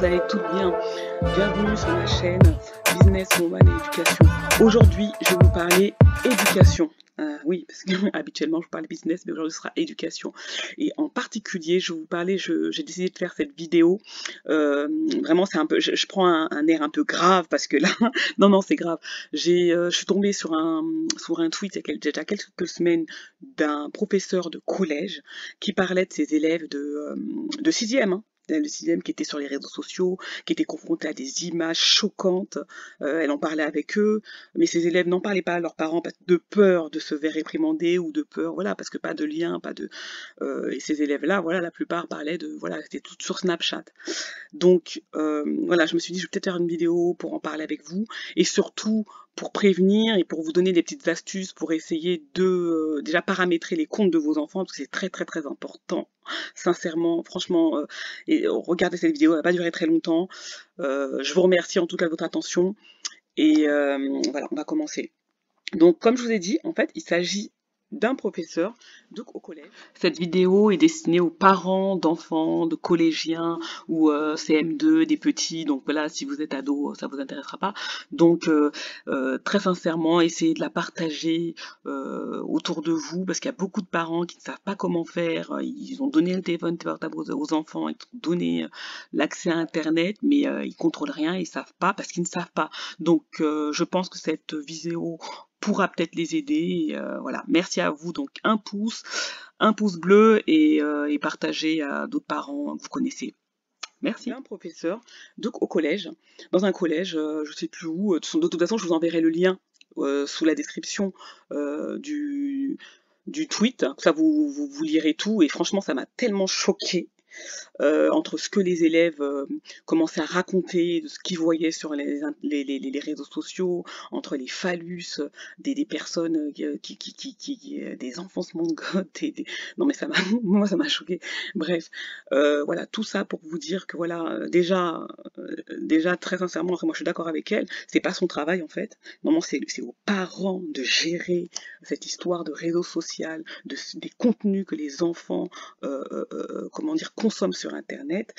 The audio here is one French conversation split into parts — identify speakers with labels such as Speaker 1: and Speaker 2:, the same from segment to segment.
Speaker 1: vous allez toutes bien. Bienvenue sur ma chaîne Business Woman et Éducation. Aujourd'hui, je vais vous parler éducation. Oui, parce que habituellement je vous parle business, mais aujourd'hui ce sera éducation. Et en particulier, je vais vous parler, j'ai décidé de faire cette vidéo. Vraiment, c'est un peu, je prends un air un peu grave parce que là, non, c'est grave. Je suis tombée sur un tweet il y a déjà quelques semaines d'un professeur de collège qui parlait de ses élèves de 6e, le 6e qui était sur les réseaux sociaux, qui était confronté à des images choquantes. Elle en parlait avec eux, mais ses élèves n'en parlaient pas à leurs parents de peur de se faire réprimander ou de peur, voilà, parce que pas de lien, pas de... et ces élèves-là, voilà, la plupart parlaient de... Voilà, c'était tout sur Snapchat. Donc, voilà, je me suis dit, je vais peut-être faire une vidéo pour en parler avec vous, et surtout pour prévenir et pour vous donner des petites astuces pour essayer de déjà paramétrer les comptes de vos enfants, parce que c'est très très très important. Sincèrement, franchement, regardez cette vidéo, elle va pas durer très longtemps. Je vous remercie en tout cas de votre attention, et voilà, on va commencer. Donc, comme je vous ai dit, en fait, il s'agit d'un professeur donc au collège. Cette vidéo est destinée aux parents d'enfants, de collégiens ou CM2, des petits. Donc voilà, si vous êtes ado, ça vous intéressera pas. Donc très sincèrement, essayez de la partager autour de vous, parce qu'il y a beaucoup de parents qui ne savent pas comment faire. Ils ont donné le téléphone portable aux enfants, ils ont donné l'accès à Internet, mais ils contrôlent rien, ils savent pas parce qu'ils ne savent pas. Donc je pense que cette vidéo pourra peut-être les aider. Voilà, merci à vous. Donc un pouce bleu et partagez à d'autres parents que vous connaissez. Merci. Un professeur donc au collège, dans un collège, je sais plus où. De toute façon, je vous enverrai le lien sous la description du tweet. Ça vous lirez tout. Et franchement, ça m'a tellement choquée. Entre ce que les élèves commençaient à raconter, de ce qu'ils voyaient sur les réseaux sociaux, entre les phallus des personnes des enfantements de goth, non mais ça m'a, moi ça m'a choqué. Bref, voilà, tout ça pour vous dire que voilà, déjà très sincèrement, moi je suis d'accord avec elle, c'est pas son travail en fait. Normalement c'est aux parents de gérer cette histoire de réseau social, des contenus que les enfants comment dire, consomment sur Internet.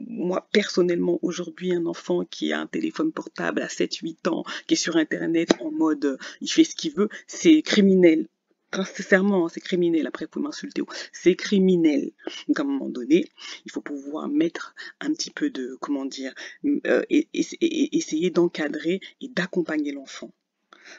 Speaker 1: Moi, personnellement, aujourd'hui, un enfant qui a un téléphone portable à 7-8 ans, qui est sur Internet en mode il fait ce qu'il veut, c'est criminel. Sincèrement, c'est criminel. Après, vous pouvez m'insulter. C'est criminel. Donc, à un moment donné, il faut pouvoir mettre un petit peu de, comment dire, essayer d'encadrer et d'accompagner l'enfant.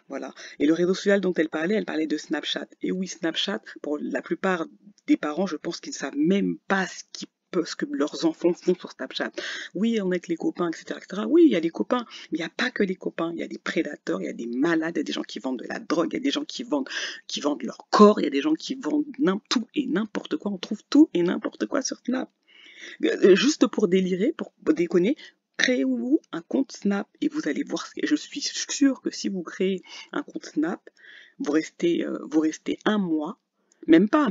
Speaker 1: Voilà. Et le réseau social dont elle parlait de Snapchat. Et oui, Snapchat, pour la plupart des parents, je pense qu'ils ne savent même pas ce que leurs enfants font sur Snapchat. Oui, on est avec les copains, etc., etc. Oui, il y a des copains, mais il n'y a pas que les copains. Il y a des prédateurs, il y a des malades, il y a des gens qui vendent de la drogue, il y a des gens qui vendent leur corps, il y a des gens qui vendent tout et n'importe quoi. On trouve tout et n'importe quoi sur Snap. Juste pour délirer, pour déconner, créez-vous un compte Snap et vous allez voir. Je suis sûre que si vous créez un compte Snap, vous restez un mois, même pas,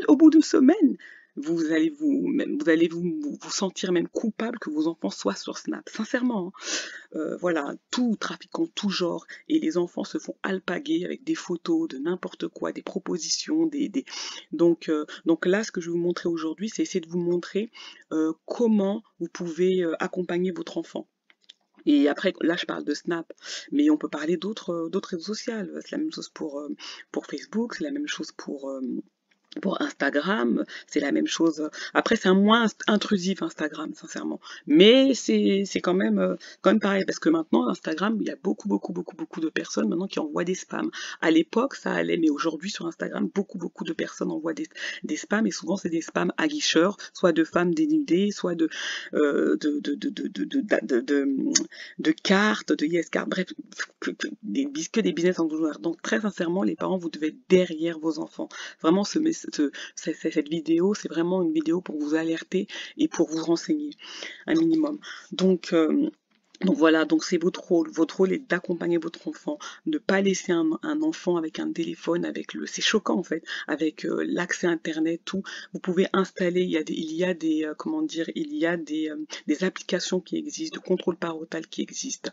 Speaker 1: au bout d'une semaine, vous allez vous sentir même coupable que vos enfants soient sur Snap. Sincèrement, voilà, tout trafic en tout genre, et les enfants se font alpaguer avec des photos de n'importe quoi, des propositions, donc là, ce que je vais vous montrer aujourd'hui, c'est essayer de vous montrer comment vous pouvez accompagner votre enfant. Et après, là, je parle de Snap, mais on peut parler d'autres réseaux sociaux. C'est la même chose pour Facebook, c'est la même chose pour Instagram, c'est la même chose. Après, c'est un moins intrusif Instagram, sincèrement. Mais c'est quand même pareil, parce que maintenant, Instagram, il y a beaucoup de personnes maintenant qui envoient des spams. À l'époque, ça allait, mais aujourd'hui, sur Instagram, beaucoup de personnes envoient des spams, et souvent, c'est des spams aguicheurs, soit de femmes dénudées, soit de cartes, de yes cartes, bref, que des business en joueurs. Donc, très sincèrement, les parents, vous devez être derrière vos enfants. Vraiment, cette vidéo, c'est vraiment une vidéo pour vous alerter et pour vous renseigner un minimum. Donc voilà, donc c'est votre rôle. Votre rôle est d'accompagner votre enfant, de ne pas laisser un enfant avec un téléphone, c'est choquant en fait, avec l'accès Internet, tout. Vous pouvez installer, il y a des comment dire, il y a des applications qui existent, de contrôle parental qui existent.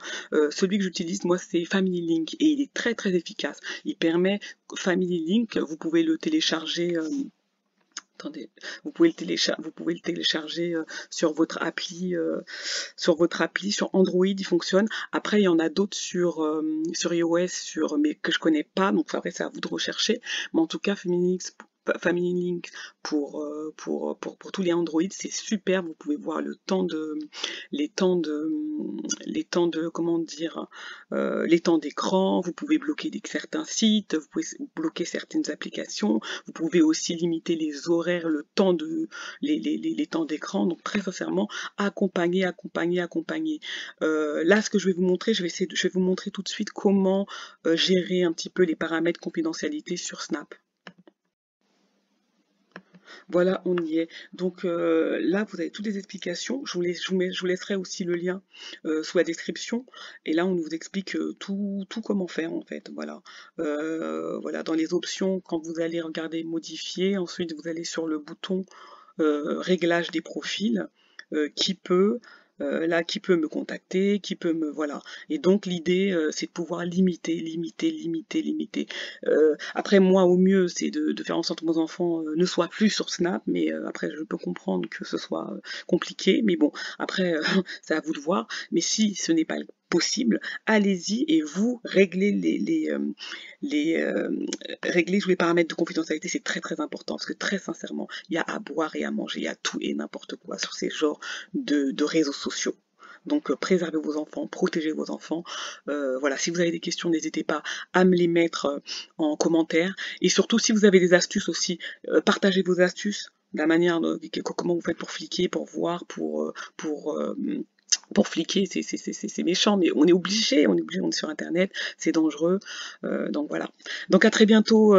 Speaker 1: Celui que j'utilise, moi, c'est Family Link, et il est très très efficace. Il permet, Family Link, vous pouvez le télécharger... Attendez, vous pouvez le télécharger sur votre appli, sur Android, il fonctionne. Après, il y en a d'autres sur iOS, mais que je connais pas, donc après c'est à vous de rechercher. Mais en tout cas, Family Link pour tous les Android, c'est super. Vous pouvez voir les temps de, comment dire, les temps d'écran. Vous pouvez bloquer certains sites, vous pouvez bloquer certaines applications. Vous pouvez aussi limiter les horaires, le temps les temps d'écran. Donc très sincèrement, accompagner. Là, ce que je vais vous montrer, je vais vous montrer tout de suite comment gérer un petit peu les paramètres confidentialité sur Snap. Voilà, on y est. Donc là, vous avez toutes les explications. Je vous laisserai aussi le lien sous la description. Et là, on vous explique tout comment faire en fait. Voilà. Voilà, dans les options, quand vous allez regarder modifier, ensuite vous allez sur le bouton réglage des profils, qui peut qui peut me contacter, qui peut me... Voilà. Et donc l'idée, c'est de pouvoir limiter. Après, moi, au mieux, c'est de faire en sorte que vos enfants ne soient plus sur Snap, mais après, je peux comprendre que ce soit compliqué, mais bon, après, c'est à vous de voir. Mais si ce n'est pas possible, allez-y et vous réglez régler tous les paramètres de confidentialité, c'est très important, parce que très sincèrement, il y a à boire et à manger, il y a tout et n'importe quoi sur ces genres de réseaux sociaux. Donc préservez vos enfants, protégez vos enfants. Voilà, si vous avez des questions, n'hésitez pas à me les mettre en commentaire. Et surtout, si vous avez des astuces aussi, partagez vos astuces, la manière comment vous faites pour fliquer, pour voir, pour fliquer, c'est méchant, mais on est obligé, on est sur Internet, c'est dangereux. Donc voilà. Donc à très bientôt.